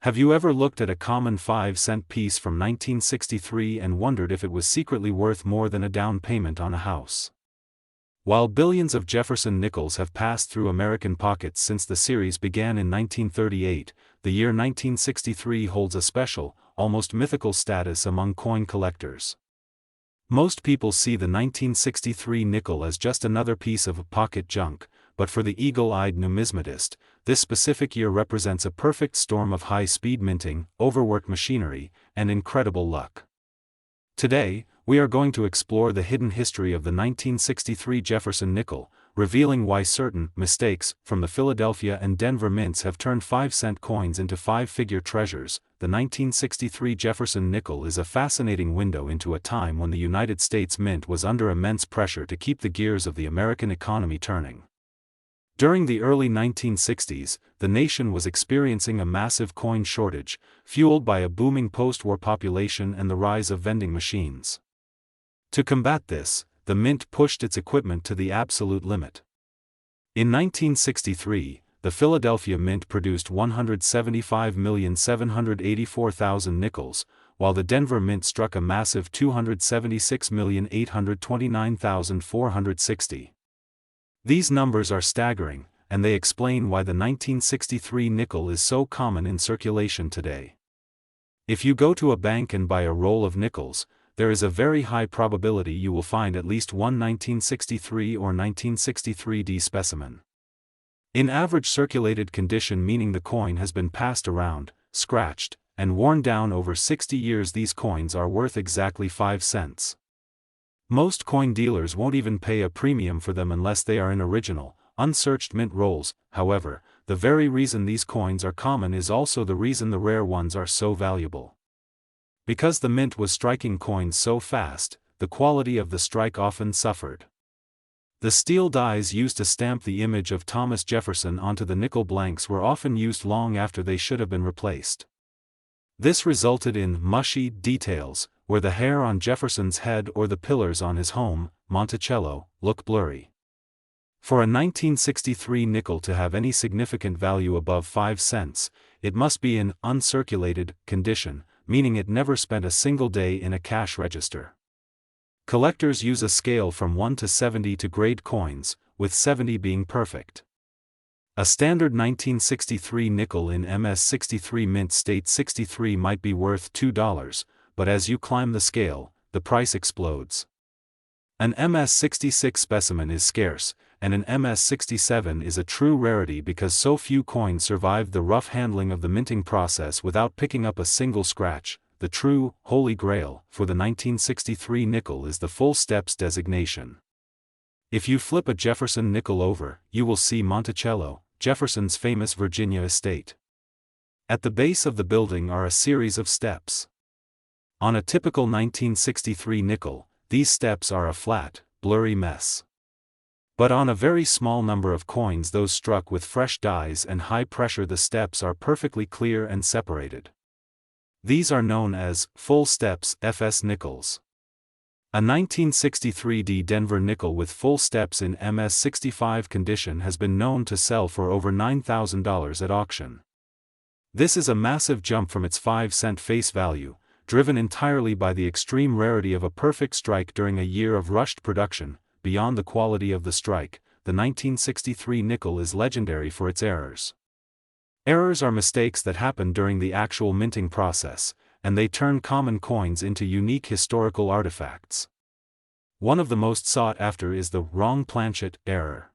Have you ever looked at a common 5-cent piece from 1963 and wondered if it was secretly worth more than a down payment on a house? While billions of Jefferson nickels have passed through American pockets since the series began in 1938, the year 1963 holds a special, almost mythical status among coin collectors. Most people see the 1963 nickel as just another piece of pocket junk, but for the eagle-eyed numismatist, this specific year represents a perfect storm of high-speed minting, overworked machinery, and incredible luck. Today, we are going to explore the hidden history of the 1963 Jefferson nickel, revealing why certain mistakes from the Philadelphia and Denver mints have turned 5-cent coins into 5-figure treasures. The 1963 Jefferson nickel is a fascinating window into a time when the United States Mint was under immense pressure to keep the gears of the American economy turning. During the early 1960s, the nation was experiencing a massive coin shortage, fueled by a booming post-war population and the rise of vending machines. To combat this, the Mint pushed its equipment to the absolute limit. In 1963, the Philadelphia Mint produced 175,784,000 nickels, while the Denver Mint struck a massive 276,829,460. These numbers are staggering, and they explain why the 1963 nickel is so common in circulation today. If you go to a bank and buy a roll of nickels, there is a very high probability you will find at least one 1963 or 1963D specimen. In average circulated condition, meaning the coin has been passed around, scratched, and worn down over 60 years, these coins are worth exactly 5 cents. Most coin dealers won't even pay a premium for them unless they are in original, unsearched mint rolls. However, the very reason these coins are common is also the reason the rare ones are so valuable. Because the Mint was striking coins so fast, the quality of the strike often suffered. The steel dies used to stamp the image of Thomas Jefferson onto the nickel blanks were often used long after they should have been replaced. This resulted in mushy details, where the hair on Jefferson's head or the pillars on his home, Monticello, look blurry. For a 1963 nickel to have any significant value above 5 cents, it must be in uncirculated condition, meaning it never spent a single day in a cash register. Collectors use a scale from 1 to 70 to grade coins, with 70 being perfect. A standard 1963 nickel in MS63 mint state 63 might be worth $2, but as you climb the scale, the price explodes. An MS66 specimen is scarce, and an MS67 is a true rarity because so few coins survived the rough handling of the minting process without picking up a single scratch. The true holy grail for the 1963 nickel is the full steps designation. If you flip a Jefferson nickel over, you will see Monticello, Jefferson's famous Virginia estate. At the base of the building are a series of steps. On a typical 1963 nickel, these steps are a flat, blurry mess. But on a very small number of coins, those struck with fresh dies and high pressure, the steps are perfectly clear and separated. These are known as full steps FS nickels. A 1963D Denver nickel with full steps in MS65 condition has been known to sell for over $9,000 at auction. This is a massive jump from its 5-cent face value, driven entirely by the extreme rarity of a perfect strike during a year of rushed production. Beyond the quality of the strike, the 1963 nickel is legendary for its errors. Errors are mistakes that happen during the actual minting process, and they turn common coins into unique historical artifacts. One of the most sought after is the wrong planchet error.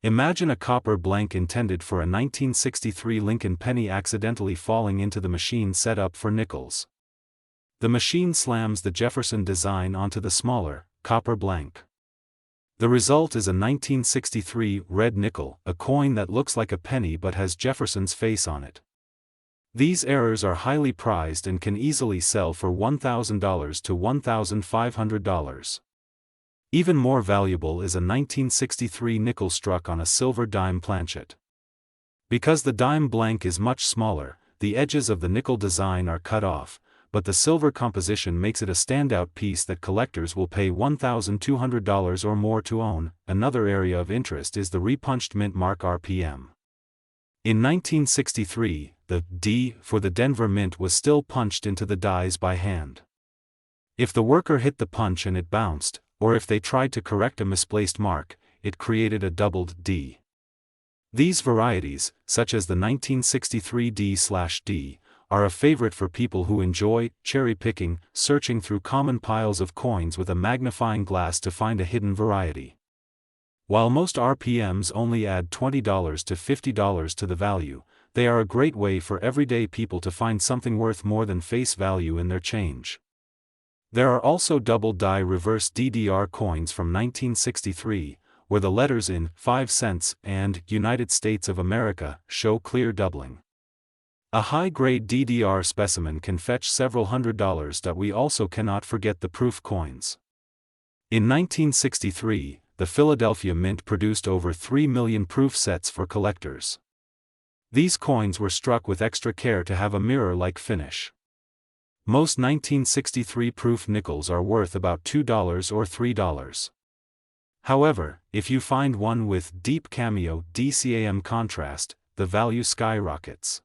Imagine a copper blank intended for a 1963 Lincoln penny accidentally falling into the machine set up for nickels. The machine slams the Jefferson design onto the smaller, copper blank. The result is a 1963 red nickel, a coin that looks like a penny but has Jefferson's face on it. These errors are highly prized and can easily sell for $1,000 to $1,500. Even more valuable is a 1963 nickel struck on a silver dime planchet. Because the dime blank is much smaller, the edges of the nickel design are cut off, but the silver composition makes it a standout piece that collectors will pay $1,200 or more to own. Another area of interest is the repunched mint mark RPM. In 1963, the D for the Denver Mint was still punched into the dies by hand. If the worker hit the punch and it bounced, or if they tried to correct a misplaced mark, it created a doubled D. These varieties, such as the 1963 D/D, are a favorite for people who enjoy cherry-picking, searching through common piles of coins with a magnifying glass to find a hidden variety. While most RPMs only add $20 to $50 to the value, they are a great way for everyday people to find something worth more than face value in their change. There are also double die reverse DDR coins from 1963, where the letters in 5 cents and United States of America show clear doubling. A high-grade DDR specimen can fetch several $100s. We also cannot forget the proof coins. In 1963, the Philadelphia Mint produced over 3 million proof sets for collectors. These coins were struck with extra care to have a mirror-like finish. Most 1963 proof nickels are worth about $2 or $3. However, if you find one with deep cameo DCAM contrast, the value skyrockets.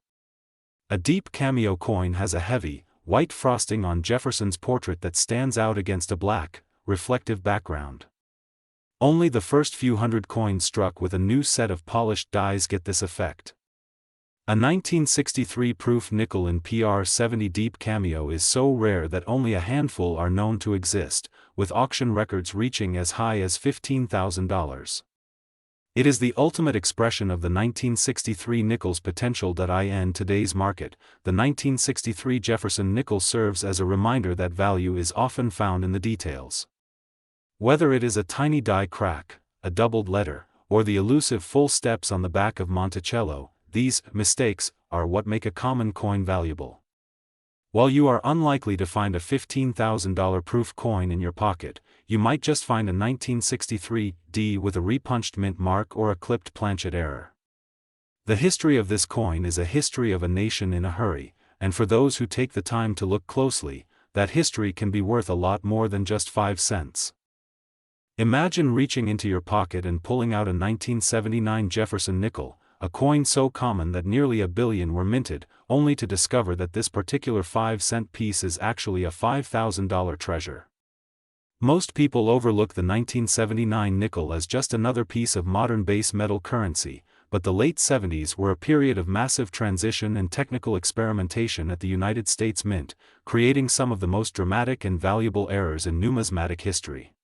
A deep cameo coin has a heavy, white frosting on Jefferson's portrait that stands out against a black, reflective background. Only the first few hundred coins struck with a new set of polished dies get this effect. A 1963 proof nickel in PR70 deep cameo is so rare that only a handful are known to exist, with auction records reaching as high as $15,000. It is the ultimate expression of the 1963 nickel's potential. In today's market, the 1963 Jefferson nickel serves as a reminder that value is often found in the details. Whether it is a tiny die crack, a doubled letter, or the elusive full steps on the back of Monticello, these mistakes are what make a common coin valuable. While you are unlikely to find a $15,000 proof coin in your pocket, you might just find a 1963 D with a repunched mint mark or a clipped planchet error. The history of this coin is a history of a nation in a hurry, and for those who take the time to look closely, that history can be worth a lot more than just 5 cents. Imagine reaching into your pocket and pulling out a 1979 Jefferson nickel, a coin so common that nearly 1 billion were minted, only to discover that this particular 5-cent piece is actually a $5,000 treasure. Most people overlook the 1979 nickel as just another piece of modern base metal currency, but the late 70s were a period of massive transition and technical experimentation at the United States Mint, creating some of the most dramatic and valuable errors in numismatic history.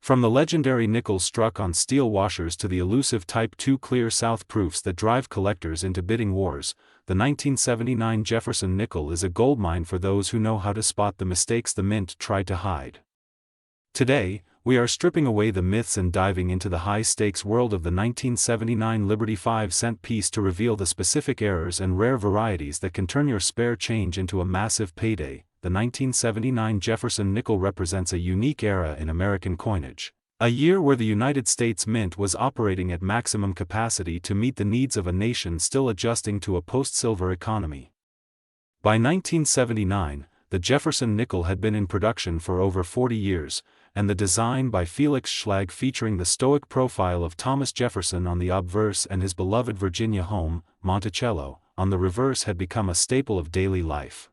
From the legendary nickels struck on steel washers to the elusive Type II clear south proofs that drive collectors into bidding wars, the 1979 Jefferson nickel is a goldmine for those who know how to spot the mistakes the mint tried to hide. Today, we are stripping away the myths and diving into the high-stakes world of the 1979 Liberty 5-cent piece to reveal the specific errors and rare varieties that can turn your spare change into a massive payday. The 1979 Jefferson nickel represents a unique era in American coinage, a year where the United States Mint was operating at maximum capacity to meet the needs of a nation still adjusting to a post-silver economy. By 1979, the Jefferson nickel had been in production for over 40 years, and the design by Felix Schlag featuring the stoic profile of Thomas Jefferson on the obverse and his beloved Virginia home, Monticello, on the reverse had become a staple of daily life.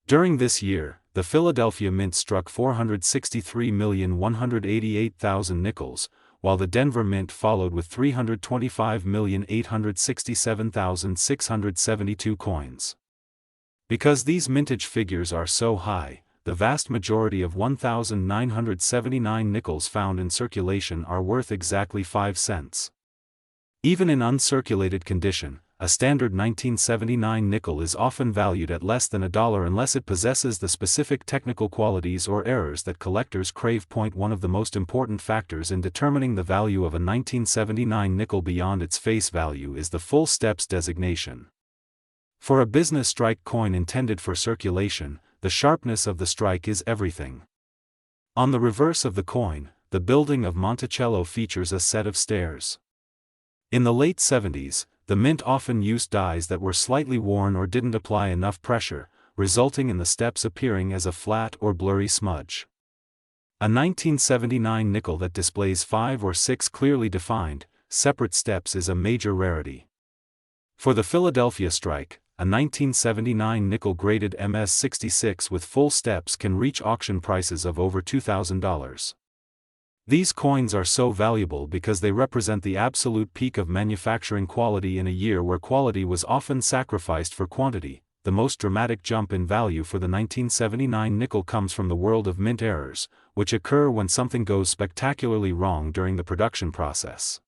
During this year, the Philadelphia Mint struck 463,188,000 nickels, while the Denver Mint followed with 325,867,672 coins. Because these mintage figures are so high, the vast majority of 1,979 nickels found in circulation are worth exactly 5 cents. Even in uncirculated condition, a standard 1979 nickel is often valued at less than $1 unless it possesses the specific technical qualities or errors that collectors crave. One of the most important factors in determining the value of a 1979 nickel beyond its face value is the full steps designation. For a business strike coin intended for circulation, the sharpness of the strike is everything. On the reverse of the coin, the building of Monticello features a set of stairs. In the late 70s, the mint often used dies that were slightly worn or didn't apply enough pressure, resulting in the steps appearing as a flat or blurry smudge. A 1979 nickel that displays 5 or 6 clearly defined, separate steps is a major rarity. For the Philadelphia strike, a 1979 nickel-graded MS-66 with full steps can reach auction prices of over $2,000. These coins are so valuable because they represent the absolute peak of manufacturing quality in a year where quality was often sacrificed for quantity. The most dramatic jump in value for the 1979 nickel comes from the world of mint errors, which occur when something goes spectacularly wrong during the production process.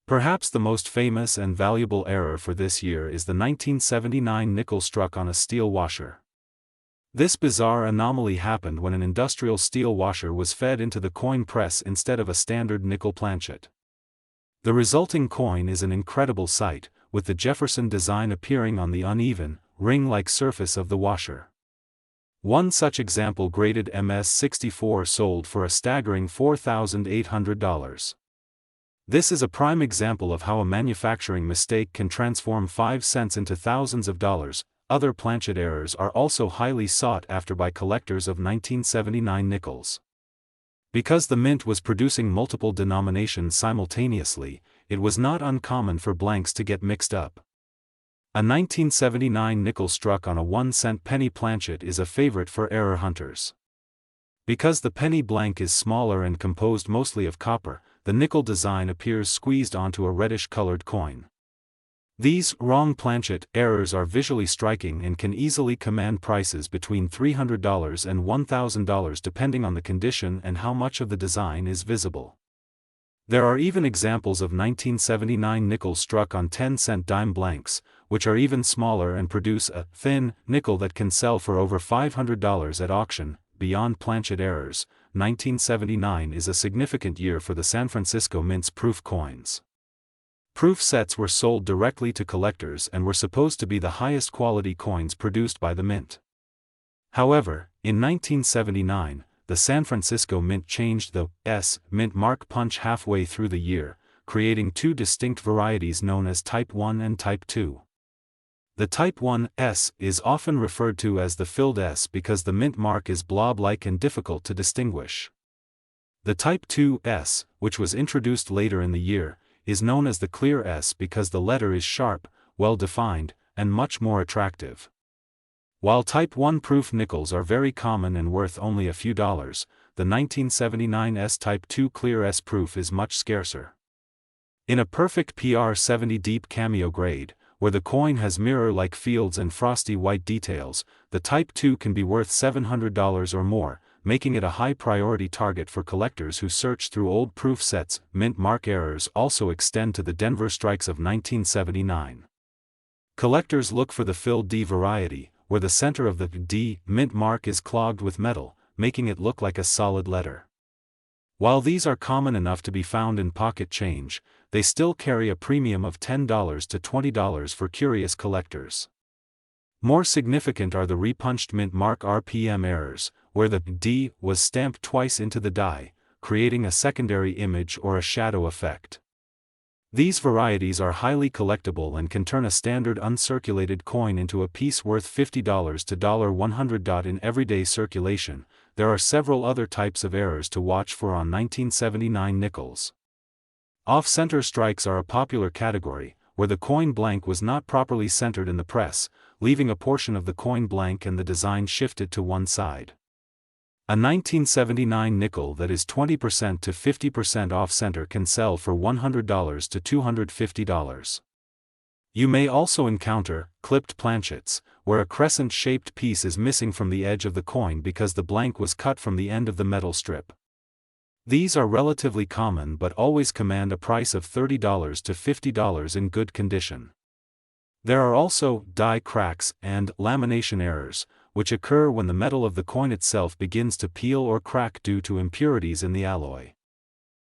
Perhaps the most famous and valuable error for this year is the 1979 nickel struck on a steel washer. This bizarre anomaly happened when an industrial steel washer was fed into the coin press instead of a standard nickel planchet. The resulting coin is an incredible sight, with the Jefferson design appearing on the uneven, ring-like surface of the washer. One such example graded MS-64 sold for a staggering $4,800. This is a prime example of how a manufacturing mistake can transform 5 cents into thousands of dollars. Other planchet errors are also highly sought after by collectors of 1979 nickels. Because the mint was producing multiple denominations simultaneously, it was not uncommon for blanks to get mixed up. A 1979 nickel struck on a 1-cent penny planchet is a favorite for error hunters. Because the penny blank is smaller and composed mostly of copper, the nickel design appears squeezed onto a reddish-colored coin. These wrong planchet errors are visually striking and can easily command prices between $300 and $1,000 depending on the condition and how much of the design is visible. There are even examples of 1979 nickels struck on 10-cent dime blanks, which are even smaller and produce a thin nickel that can sell for over $500 at auction. Beyond planchet errors, 1979 is a significant year for the San Francisco Mint's proof coins. Proof sets were sold directly to collectors and were supposed to be the highest quality coins produced by the mint. However, in 1979, the San Francisco Mint changed the S mint mark punch halfway through the year, creating two distinct varieties known as Type 1 and Type 2. The Type 1 S is often referred to as the filled S because the mint mark is blob-like and difficult to distinguish. The Type 2 S, which was introduced later in the year, is known as the clear S because the letter is sharp, well-defined, and much more attractive. While Type 1 proof nickels are very common and worth only a few dollars, the 1979 S Type 2 clear S proof is much scarcer. In a perfect PR70 deep cameo grade, where the coin has mirror-like fields and frosty white details, the Type 2 can be worth $700 or more, making it a high-priority target for collectors who search through old proof sets. Mint mark errors also extend to the Denver strikes of 1979. Collectors look for the filled D variety, where the center of the D mint mark is clogged with metal, making it look like a solid letter. While these are common enough to be found in pocket change, they still carry a premium of $10 to $20 for curious collectors. More significant are the repunched mint mark RPM errors, where the D was stamped twice into the die, creating a secondary image or a shadow effect. These varieties are highly collectible and can turn a standard uncirculated coin into a piece worth $50 to $100. In everyday circulation, there are several other types of errors to watch for on 1979 nickels. Off-center strikes are a popular category, where the coin blank was not properly centered in the press, leaving a portion of the coin blank and the design shifted to one side. A 1979 nickel that is 20% to 50% off-center can sell for $100 to $250. You may also encounter clipped planchets, where a crescent-shaped piece is missing from the edge of the coin because the blank was cut from the end of the metal strip. These are relatively common but always command a price of $30 to $50 in good condition. There are also die cracks and lamination errors, which occur when the metal of the coin itself begins to peel or crack due to impurities in the alloy.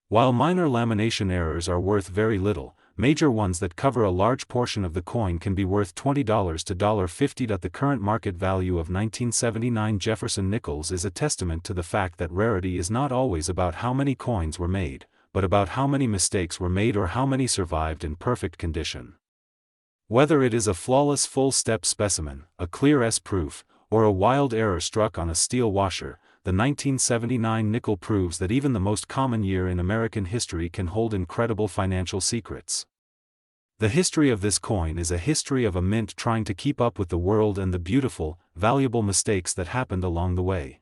While minor lamination errors are worth very little, major ones that cover a large portion of the coin can be worth $20 to $50. The current market value of 1979 Jefferson nickels is a testament to the fact that rarity is not always about how many coins were made, but about how many mistakes were made or how many survived in perfect condition. Whether it is a flawless full-step specimen, a clear S proof, or a wild error struck on a steel washer, the 1979 nickel proves that even the most common year in American history can hold incredible financial secrets. The history of this coin is a history of a mint trying to keep up with the world and the beautiful, valuable mistakes that happened along the way.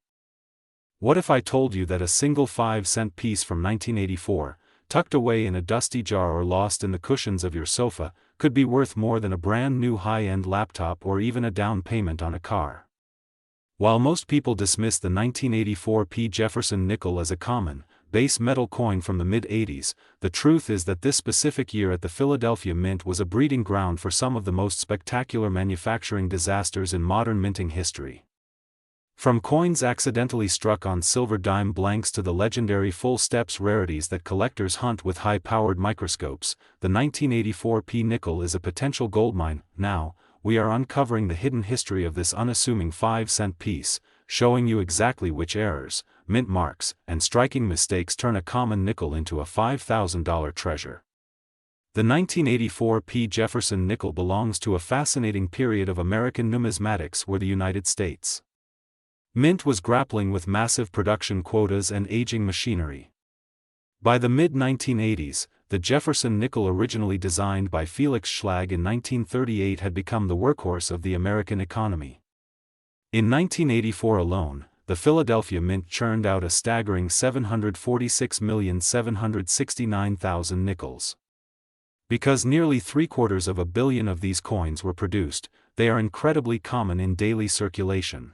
What if I told you that a single 5-cent piece from 1984, tucked away in a dusty jar or lost in the cushions of your sofa, could be worth more than a brand new high-end laptop or even a down payment on a car? While most people dismiss the 1984 P. Jefferson nickel as a common, base metal coin from the mid-80s, the truth is that this specific year at the Philadelphia Mint was a breeding ground for some of the most spectacular manufacturing disasters in modern minting history. From coins accidentally struck on silver dime blanks to the legendary full steps rarities that collectors hunt with high-powered microscopes, the 1984 P nickel is a potential goldmine. Now, we are uncovering the hidden history of this unassuming 5-cent piece, showing you exactly which errors, mint marks, and striking mistakes turn a common nickel into a $5,000 treasure. The 1984 P. Jefferson nickel belongs to a fascinating period of American numismatics where the United States Mint was grappling with massive production quotas and aging machinery. By the mid-1980s, the Jefferson nickel, originally designed by Felix Schlag in 1938, had become the workhorse of the American economy. In 1984 alone, the Philadelphia Mint churned out a staggering 746,769,000 nickels. Because nearly 3/4 billion of these coins were produced, they are incredibly common in daily circulation.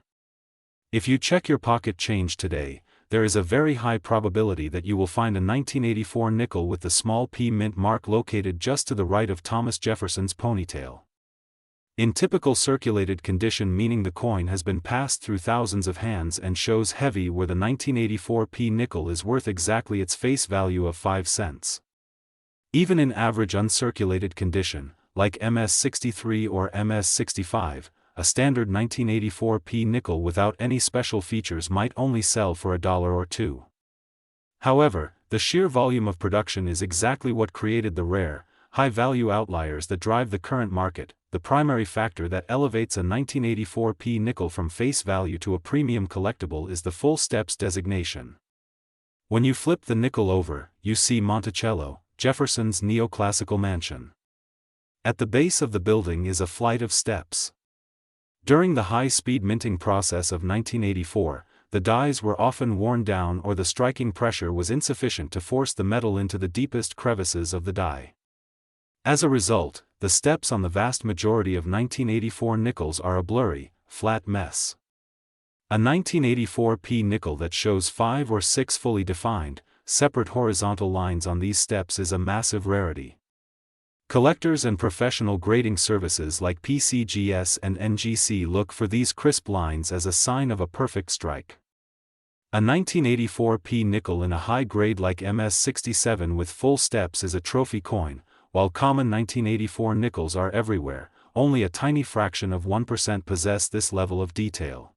If you check your pocket change today, there is a very high probability that you will find a 1984 nickel with the small p mint mark located just to the right of Thomas Jefferson's ponytail. In typical circulated condition, meaning the coin has been passed through thousands of hands and shows heavy, where the 1984 P nickel is worth exactly its face value of 5 cents. Even in average uncirculated condition, like MS63 or MS65, a standard 1984 P nickel without any special features might only sell for $1 or $2. However, the sheer volume of production is exactly what created the rare, high-value outliers that drive the current market. The primary factor that elevates a 1984 P nickel from face value to a premium collectible is the full steps designation. When you flip the nickel over, you see Monticello, Jefferson's neoclassical mansion. At the base of the building is a flight of steps. During the high-speed minting process of 1984, the dies were often worn down or the striking pressure was insufficient to force the metal into the deepest crevices of the die. As a result, the steps on the vast majority of 1984 nickels are a blurry, flat mess. A 1984 P nickel that shows 5 or 6 fully defined, separate horizontal lines on these steps is a massive rarity. Collectors and professional grading services like PCGS and NGC look for these crisp lines as a sign of a perfect strike. A 1984 P nickel in a high grade like MS67 with full steps is a trophy coin. While common 1984 nickels are everywhere, only a tiny fraction of 1% possess this level of detail.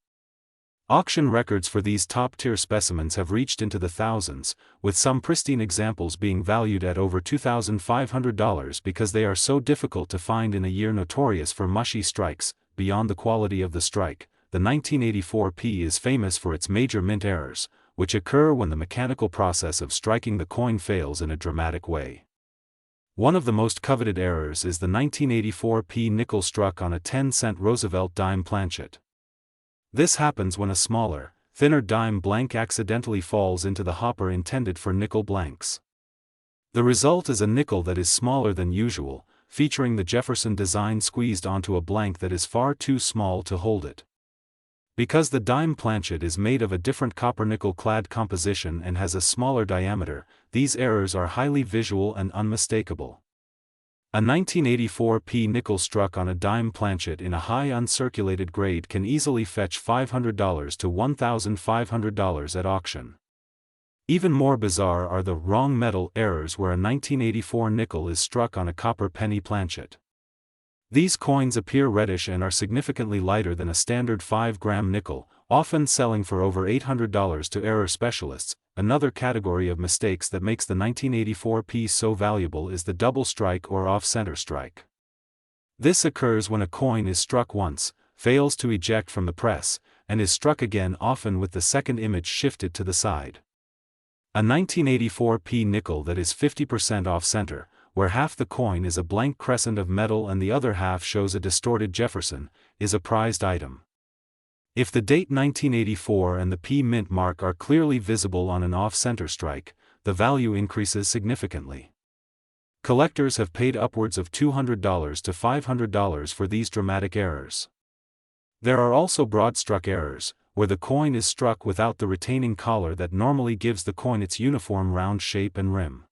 Auction records for these top-tier specimens have reached into the thousands, with some pristine examples being valued at over $2,500 because they are so difficult to find in a year notorious for mushy strikes. Beyond the quality of the strike, the 1984 P is famous for its major mint errors, which occur when the mechanical process of striking the coin fails in a dramatic way. One of the most coveted errors is the 1984 P nickel struck on a 10-cent Roosevelt dime planchet. This happens when a smaller, thinner dime blank accidentally falls into the hopper intended for nickel blanks. The result is a nickel that is smaller than usual, featuring the Jefferson design squeezed onto a blank that is far too small to hold it. Because the dime planchet is made of a different copper-nickel clad composition and has a smaller diameter, these errors are highly visual and unmistakable. A 1984 P nickel struck on a dime planchet in a high uncirculated grade can easily fetch $500 to $1,500 at auction. Even more bizarre are the wrong metal errors where a 1984 nickel is struck on a copper penny planchet. These coins appear reddish and are significantly lighter than a standard 5-gram nickel, often selling for over $800 to error specialists. Another category of mistakes that makes the 1984 P so valuable is the double strike or off-center strike. This occurs when a coin is struck once, fails to eject from the press, and is struck again, often with the second image shifted to the side. A 1984 P nickel that is 50% off-center, where half the coin is a blank crescent of metal and the other half shows a distorted Jefferson, is a prized item. If the date 1984 and the P mint mark are clearly visible on an off-center strike, the value increases significantly. Collectors have paid upwards of $200 to $500 for these dramatic errors. There are also broad-struck errors, where the coin is struck without the retaining collar that normally gives the coin its uniform round shape and rim.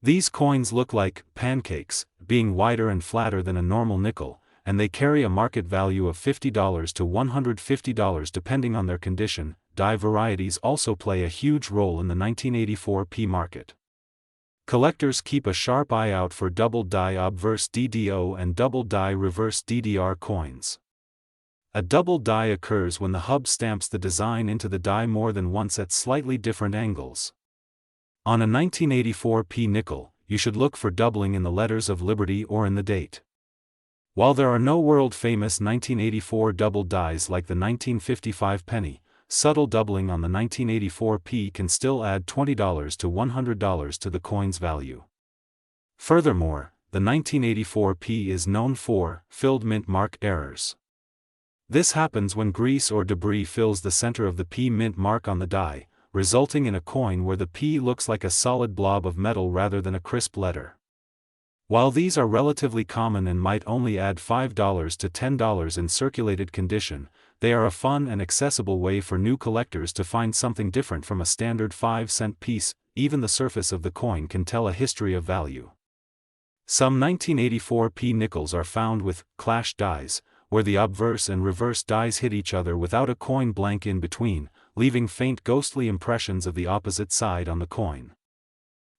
These coins look like pancakes, being wider and flatter than a normal nickel, and they carry a market value of $50 to $150 depending on their condition. Die varieties also play a huge role in the 1984 P market. Collectors keep a sharp eye out for double die obverse DDO and double die reverse DDR coins. A double die occurs when the hub stamps the design into the die more than once at slightly different angles. On a 1984 P nickel, you should look for doubling in the letters of Liberty or in the date. While there are no world-famous 1984 double dies like the 1955 penny, subtle doubling on the 1984 P can still add $20 to $100 to the coin's value. Furthermore, the 1984 P is known for filled mint mark errors. This happens when grease or debris fills the center of the P mint mark on the die, resulting in a coin where the P looks like a solid blob of metal rather than a crisp letter. While these are relatively common and might only add $5 to $10 in circulated condition, they are a fun and accessible way for new collectors to find something different from a standard 5-cent piece. Even the surface of the coin can tell a history of value. Some 1984 P nickels are found with clash dies, where the obverse and reverse dies hit each other without a coin blank in between, leaving faint ghostly impressions of the opposite side on the coin.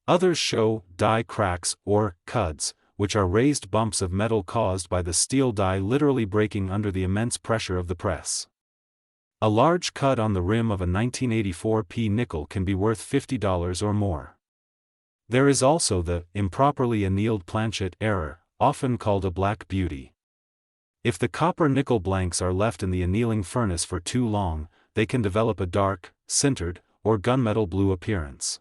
Others show die cracks or cuds, which are raised bumps of metal caused by the steel die literally breaking under the immense pressure of the press. A large cut on the rim of a 1984 P nickel can be worth $50 or more. There is also the improperly annealed planchet error, often called a black beauty. If the copper nickel blanks are left in the annealing furnace for too long, they can develop a dark, sintered, or gunmetal blue appearance.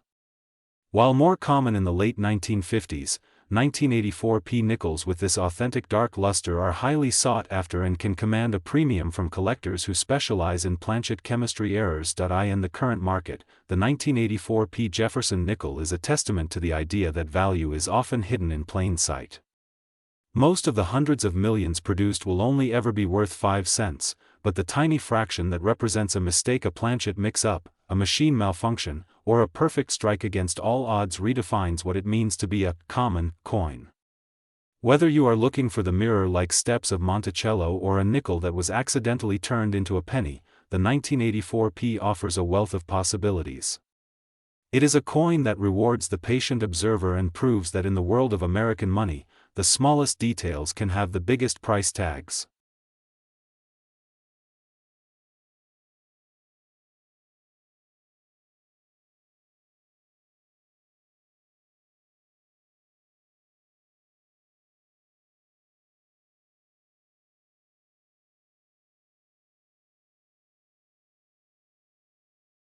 While more common in the late 1950s, 1984 P nickels with this authentic dark luster are highly sought after and can command a premium from collectors who specialize in planchet chemistry errors. In the current market, the 1984 P Jefferson nickel is a testament to the idea that value is often hidden in plain sight. Most of the hundreds of millions produced will only ever be worth 5 cents, but the tiny fraction that represents a mistake, a planchet mix-up, a machine malfunction, or a perfect strike against all odds redefines what it means to be a common coin. Whether you are looking for the mirror-like steps of Monticello or a nickel that was accidentally turned into a penny, the 1984 P offers a wealth of possibilities. It is a coin that rewards the patient observer and proves that in the world of American money, the smallest details can have the biggest price tags.